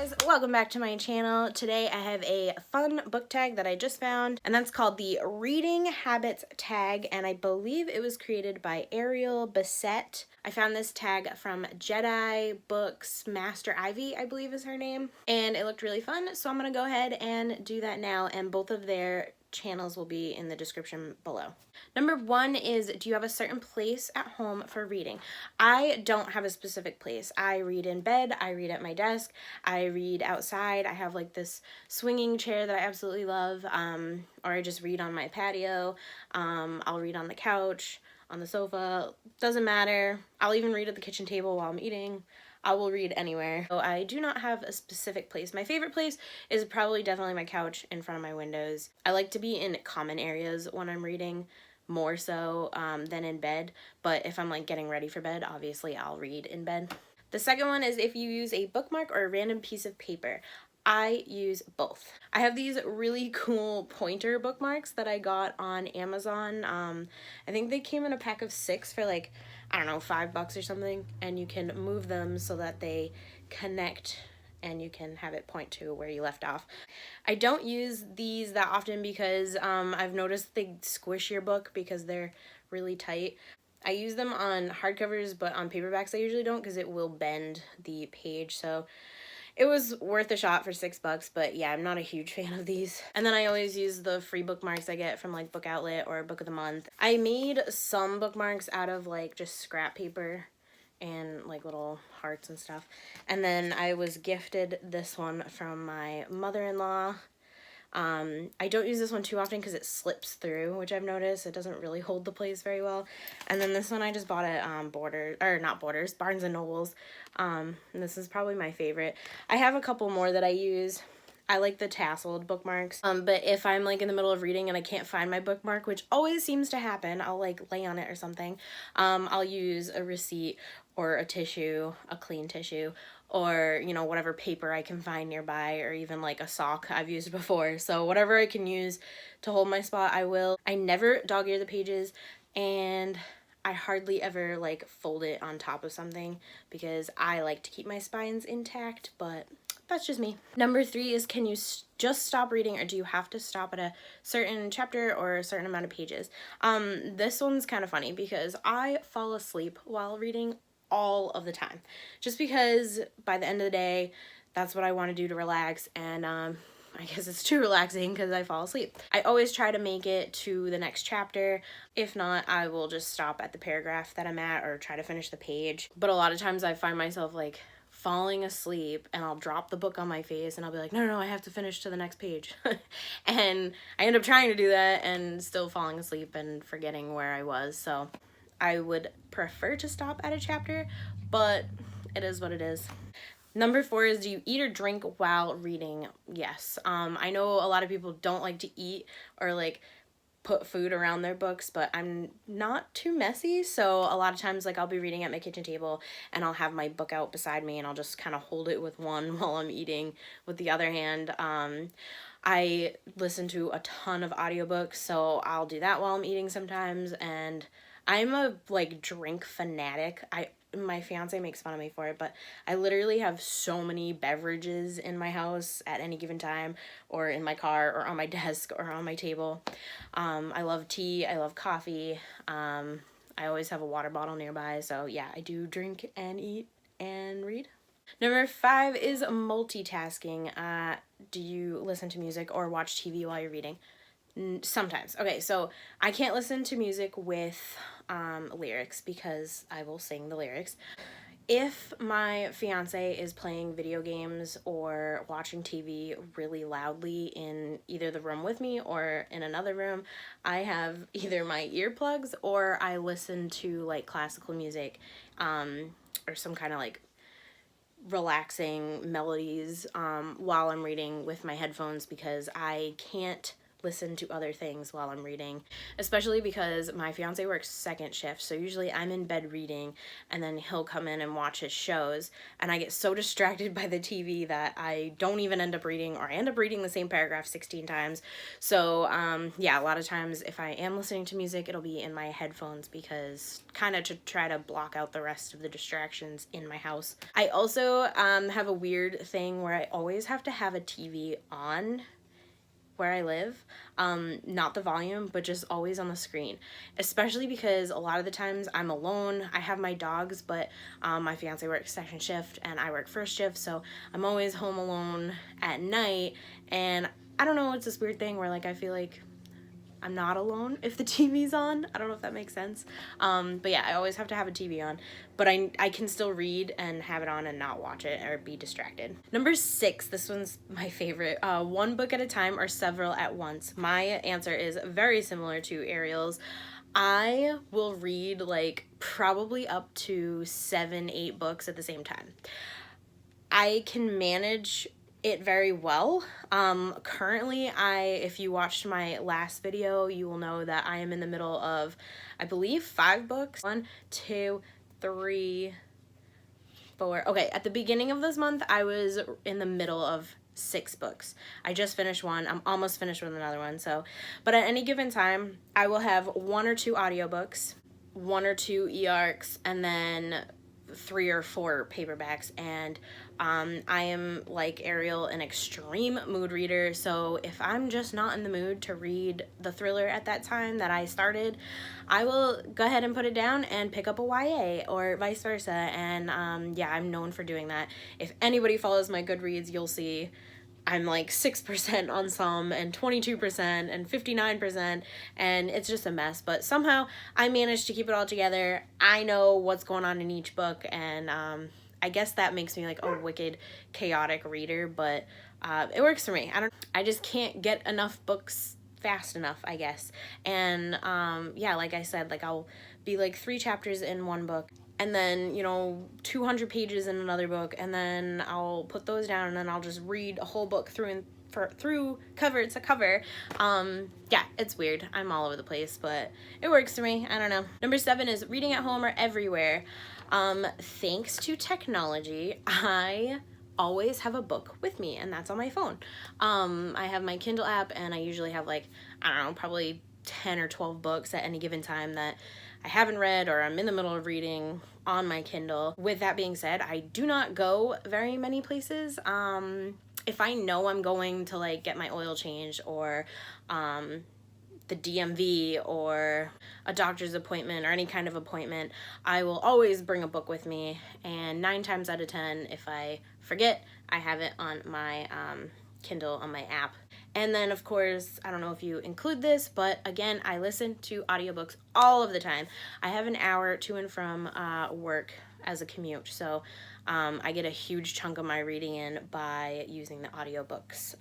guys, welcome back to my channel. Today I have a fun book tag that I just found, and that's called the Reading Habits tag, and I believe it was created by Ariel Bissett. I found this tag from Jedi Books Master Ivy, I believe is her name, and it looked really fun, so I'm gonna go ahead and do that now, and both of their channels will be in the description below. Number one is, do you have a certain place at home for reading? I don't have a specific place. I read in bed, I read at my desk, I read outside. I have like this swinging chair that I absolutely love, or I just read on my patio. I'll read on the couch, on the sofa, doesn't matter. I'll even read at the kitchen table while I'm eating. I will read anywhere. So I do not have a specific place. My favorite place is probably definitely my couch in front of my windows. I like to be in common areas when I'm reading, more so than in bed. But if I'm like getting ready for bed, obviously I'll read in bed. The second one is if you use a bookmark or a random piece of paper. I use both. I have these really cool pointer bookmarks that I got on Amazon. I think they came in a pack of 6 for like, I don't know, $5 or something, and you can move them so that they connect and you can have it point to where you left off. I don't use these that often because I've noticed they squish your book because they're really tight. I use them on hardcovers, but on paperbacks I usually don't because it will bend the page, so it was worth a shot for $6, but yeah, I'm not a huge fan of these. And then I always use the free bookmarks I get from like Book Outlet or Book of the Month. I made some bookmarks out of like just scrap paper and like little hearts and stuff. And then I was gifted this one from my mother-in-law. I don't use this one too often because it slips through, which I've noticed. It doesn't really hold the place very well. And then this one I just bought at Barnes and Nobles. And this is probably my favorite. I have a couple more that I use. I like the tasseled bookmarks. But if I'm like in the middle of reading and I can't find my bookmark, which always seems to happen, I'll like lay on it or something. I'll use a receipt or a tissue, a clean tissue, or, you know, whatever paper I can find nearby, or even like a sock I've used before. So whatever I can use to hold my spot, I will. I never dog ear the pages, and I hardly ever like fold it on top of something because I like to keep my spines intact, but that's just me. Number 3 is, can you just stop reading, or do you have to stop at a certain chapter or a certain amount of pages? This one's kind of funny because I fall asleep while reading all of the time, just because by the end of the day, that's what I want to do to relax, and I guess it's too relaxing because I fall asleep. I always try to make it to the next chapter. If not, I will just stop at the paragraph that I'm at or try to finish the page. But a lot of times I find myself like falling asleep and I'll drop the book on my face and I'll be like, no, I have to finish to the next page. And I end up trying to do that and still falling asleep and forgetting where I was. So I would prefer to stop at a chapter, but it is what it is. Number 4 is, do you eat or drink while reading? Yes. I know a lot of people don't like to eat or like put food around their books, but I'm not too messy, so a lot of times like I'll be reading at my kitchen table and I'll have my book out beside me and I'll just kind of hold it with one while I'm eating with the other hand. I listen to a ton of audiobooks, so I'll do that while I'm eating sometimes, and I'm a like drink fanatic. My fiance makes fun of me for it, but I literally have so many beverages in my house at any given time, or in my car, or on my desk, or on my table. I love tea, I love coffee. I always have a water bottle nearby, so yeah, I do drink and eat and read. Number 5 is multitasking. Do you listen to music or watch TV while you're reading? Sometimes. Okay, so I can't listen to music with lyrics because I will sing the lyrics. If my fiance is playing video games or watching TV really loudly in either the room with me or in another room, I have either my earplugs or I listen to like classical music, or some kind of like relaxing melodies while I'm reading with my headphones, because I can't listen to other things while I'm reading, especially because my fiance works second shift, so usually I'm in bed reading and then he'll come in and watch his shows, and I get so distracted by the TV that I don't even end up reading, or I end up reading the same paragraph 16 times. So yeah, a lot of times if I am listening to music, it'll be in my headphones, because kind of to try to block out the rest of the distractions in my house. I also have a weird thing where I always have to have a TV on where I live, not the volume, but just always on the screen, especially because a lot of the times I'm alone. I have my dogs, but my fiance works second shift and I work first shift, so I'm always home alone at night, and I don't know, it's this weird thing where like I feel like I'm not alone if the TV's on. I don't know if that makes sense. But yeah, I always have to have a TV on, but I can still read and have it on and not watch it or be distracted. Number 6, this one's my favorite. One book at a time or several at once. My answer is very similar to Ariel's. I will read like probably up to 7-8 books at the same time. I can manage it very well. Currently, if you watched my last video, you will know that I am in the middle of, I believe, 5 books. 1, 2, 3, 4. Okay, at the beginning of this month, I was in the middle of 6 books. I just finished one. I'm almost finished with another one. So, but at any given time, I will have 1 or 2 audiobooks, 1 or 2 e-arcs, and then 3 or 4 paperbacks. And I am, like Ariel, an extreme mood reader, so if I'm just not in the mood to read the thriller at that time that I started, I will go ahead and put it down and pick up a YA, or vice versa. And yeah, I'm known for doing that. If anybody follows my Goodreads, you'll see I'm like 6% on some, and 22%, and 59%, and it's just a mess. But somehow I managed to keep it all together. I know what's going on in each book, and I guess that makes me like a wicked chaotic reader, but it works for me. I just can't get enough books fast enough, I guess. And yeah, like I said, like I'll be like 3 chapters in one book, and then, you know, 200 pages in another book, and then I'll put those down, and then I'll just read a whole book through cover to cover. Yeah, it's weird. I'm all over the place, but it works for me. I don't know. Number 7 is reading at home or everywhere. Thanks to technology, I always have a book with me, and that's on my phone. I have my Kindle app, and I usually have like, I don't know, probably 10 or 12 books at any given time that I haven't read or I'm in the middle of reading on my Kindle. With that being said, I do not go very many places. If I know I'm going to like get my oil changed, or the DMV, or a doctor's appointment, or any kind of appointment, I will always bring a book with me, and 9 times out of 10, if I forget, I have it on my Kindle, on my app. And then, of course, I don't know if you include this, but again, I listen to audiobooks all of the time. I have an hour to and from work as a commute, so I get a huge chunk of my reading in by using the audiobooks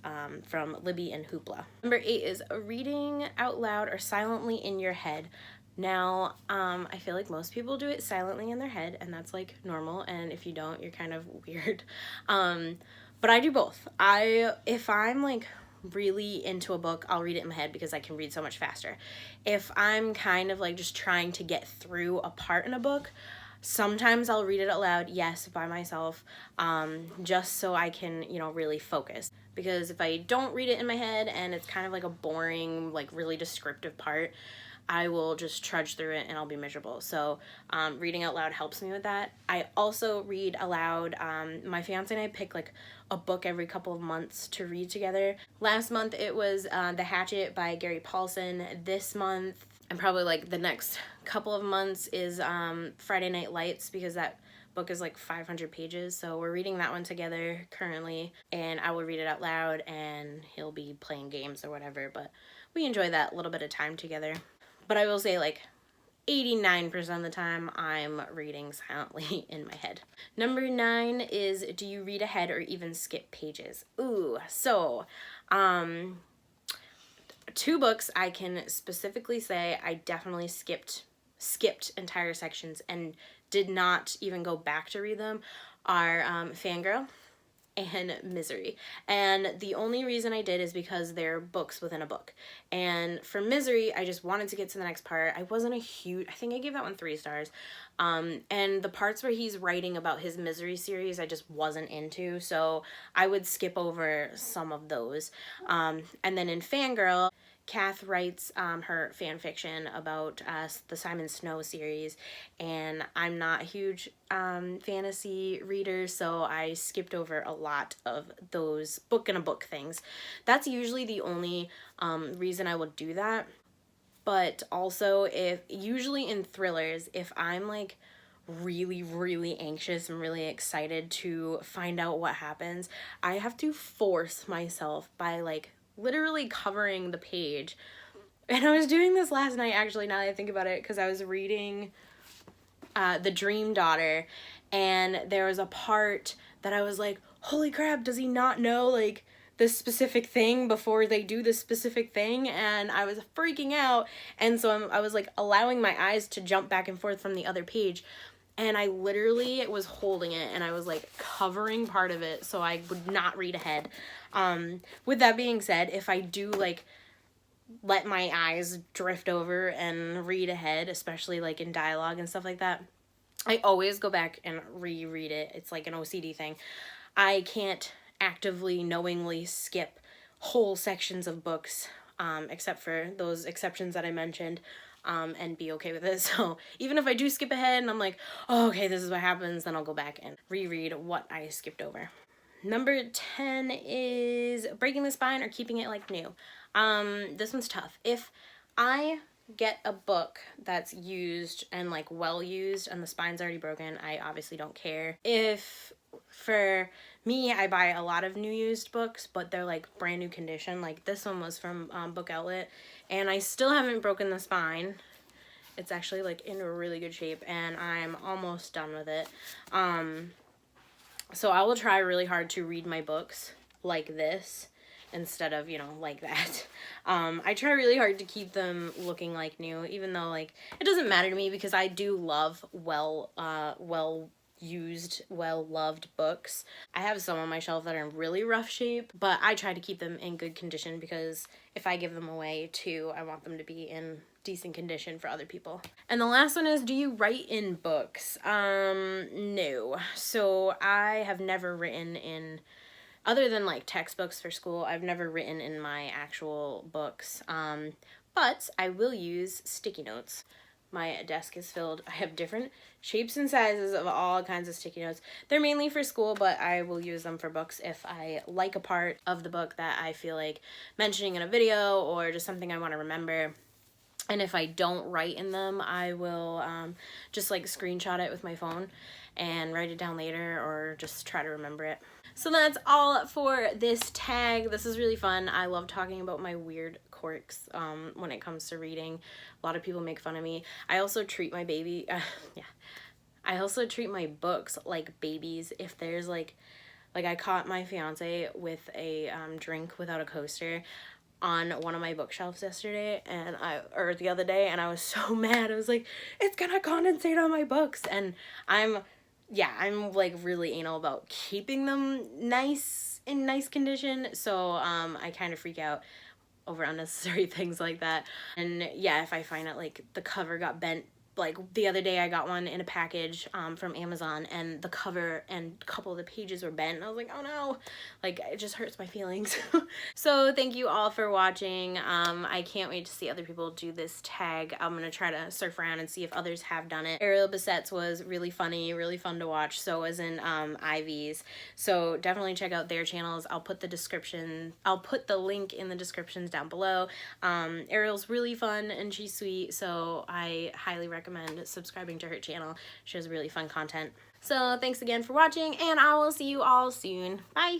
from Libby and Hoopla. Number 8 is reading out loud or silently in your head. Now, I feel like most people do it silently in their head, and that's like normal, and if you don't, you're kind of weird. But I do both. If I'm like really into a book, I'll read it in my head because I can read so much faster. If I'm kind of like just trying to get through a part in a book, sometimes I'll read it out loud, yes, by myself, just so I can, you know, really focus. Because if I don't read it in my head and it's kind of like a boring, like really descriptive part, I will just trudge through it and I'll be miserable. So reading out loud helps me with that. I also read aloud. My fiance and I pick like a book every couple of months to read together. Last month it was The Hatchet by Gary Paulson. This month, and probably like the next couple of months, is Friday Night Lights, because that book is like 500 pages. So we're reading that one together currently, and I will read it out loud and he'll be playing games or whatever, but we enjoy that little bit of time together. But I will say like 89% of the time I'm reading silently in my head. Number 9 is, do you read ahead or even skip pages? Ooh, so 2 books I can specifically say I definitely skipped entire sections and did not even go back to read them are Fangirl and Misery. And the only reason I did is because they're books within a book. And for Misery, I just wanted to get to the next part. I wasn't a huge, I think I gave that one 3 stars. And the parts where he's writing about his Misery series, I just wasn't into. So I would skip over some of those. And then in Fangirl, Kath writes her fan fiction about the Simon Snow series, and I'm not a huge fantasy reader, so I skipped over a lot of those book in a book things. That's usually the only reason I will do that. But also, if usually in thrillers, if I'm like really anxious and really excited to find out what happens, I have to force myself by like literally covering the page. And I was doing this last night, actually, now that I think about it, because I was reading The Dream Daughter, and there was a part that I was like, holy crap, does he not know like this specific thing before they do this specific thing? And I was freaking out, and so I was like allowing my eyes to jump back and forth from the other page, and I literally was holding it, and I was like covering part of it so I would not read ahead. With that being said, if I do like let my eyes drift over and read ahead, especially like in dialogue and stuff like that, I always go back and reread it. It's like an OCD thing. I can't actively, knowingly skip whole sections of books, except for those exceptions that I mentioned, and be okay with it. So even if I do skip ahead and I'm like, oh, okay, this is what happens, then I'll go back and reread what I skipped over. Number 10 is Breaking the Spine or Keeping It Like New. This one's tough. If I get a book that's used and like well used and the spine's already broken, I obviously don't care. If for me, I buy a lot of new used books, but they're like brand new condition. Like this one was from Book Outlet, and I still haven't broken the spine. It's actually like in really good shape, and I'm almost done with it. So I will try really hard to read my books like this instead of, you know, like that. I try really hard to keep them looking like new, even though like it doesn't matter to me because I do love well used, well loved books. I have some on my shelf that are in really rough shape, but I try to keep them in good condition because if I give them away too, I want them to be in decent condition for other people. And the last one is, do you write in books? No. So I have never written in, other than like textbooks for school, I've never written in my actual books. But I will use sticky notes. My desk is filled. I have different shapes and sizes of all kinds of sticky notes. They're mainly for school, but I will use them for books if I like a part of the book that I feel like mentioning in a video or just something I want to remember. And if I don't write in them, I will just like screenshot it with my phone and write it down later or just try to remember it. So that's all for this tag. This is really fun. I love talking about my weird quirks when it comes to reading. A lot of people make fun of me. I also treat my baby, I also treat my books like babies. If there's like I caught my fiance with a drink without a coaster on one of my bookshelves yesterday or the other day, and I was so mad. I was like, it's gonna condensate on my books. And I'm like really anal about keeping them in nice condition, so I kind of freak out over unnecessary things like that. And yeah, if I find out like the cover got bent, like the other day I got one in a package from Amazon, and the cover and a couple of the pages were bent, and I was like, oh no, like it just hurts my feelings. So thank you all for watching. I can't wait to see other people do this tag. I'm gonna try to surf around and see if others have done it. Ariel Bissette's was really funny, really fun to watch. So was in Ivy's. So definitely check out their channels. I'll put the link in the descriptions down below. Ariel's really fun and she's sweet, so I highly recommend subscribing to her channel. She has really fun content. So thanks again for watching, and I will see you all soon. Bye!